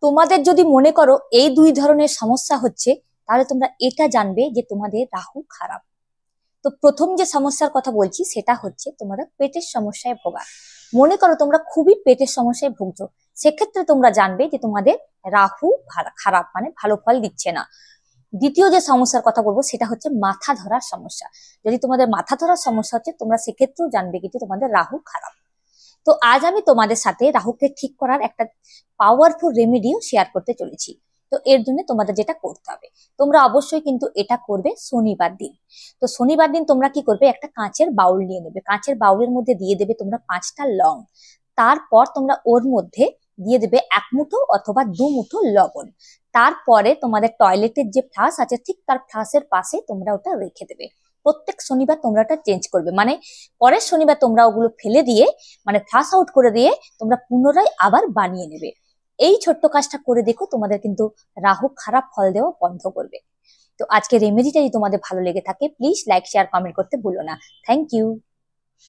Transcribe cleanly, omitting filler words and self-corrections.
তোমাদের যদি মনে করো এই দুই ধরনের সমস্যা হচ্ছে, তাহলে তোমরা এটা জানবে যে তোমাদের রাহু খারাপ। তো প্রথম যে সমস্যার কথা বলছি সেটা হচ্ছে তোমাদের পেটের সমস্যায় ভোগা। মনে করো তোমরা খুবই পেটের সমস্যায় ভুগছো, সেক্ষেত্রে তোমরা জানবে যে তোমাদের রাহু খারাপ, মানে ভালো ফল দিচ্ছে না। দ্বিতীয় যে সমস্যার কথা বলবো সেটা হচ্ছে মাথা ধরার সমস্যা। যদি তোমাদের মাথা ধরার সমস্যা হচ্ছে, তোমরা সেক্ষেত্রেও জানবে কিন্তু তোমাদের রাহু খারাপ। তো আজ আমি তোমাদের সাথে রাহুকে ঠিক করার একটা পাওয়ারফুল রেমেডিও শেয়ার করতে চলেছি। তো এর জন্য তোমাদের যেটা করতে হবে, তোমরা অবশ্যই কিন্তু এটা করবে শনিবার দিন। তো শনিবার দিন তোমরা কি করবে, একটা কাঁচের বাউল নিয়ে নেবে, কাঁচের বাউলের মধ্যে দিয়ে দেবে তোমরা 5টা লং। তারপর তোমরা ওর মধ্যে দিয়ে দেবে 1 মুঠো অথবা 2 মুঠো লবণ। তারপরে তোমাদের টয়লেটের যে ফ্লাশ আছে ঠিক তার ফ্লাশের পাশে তোমরা ওটা রেখে দেবে। প্রত্যেক শনিবার তোমরা ওটা চেঞ্জ করবে, মানে পরের শনিবার তোমরা ওগুলো ফেলে দিয়ে, মানে ফ্লাশ আউট করে দিয়ে তোমরা পুনরায় আবার বানিয়ে নেবে। এই ছোট্ট কাজটা করে দেখো, তোমাদের কিন্তু রাহু খারাপ ফল দেওয়া বন্ধ করবে। তো আজকে রেমেডিটা যদি তোমাদের ভালো লেগে থাকে, প্লিজ লাইক শেয়ার কমেন্ট করতে ভুলো না। Thank you.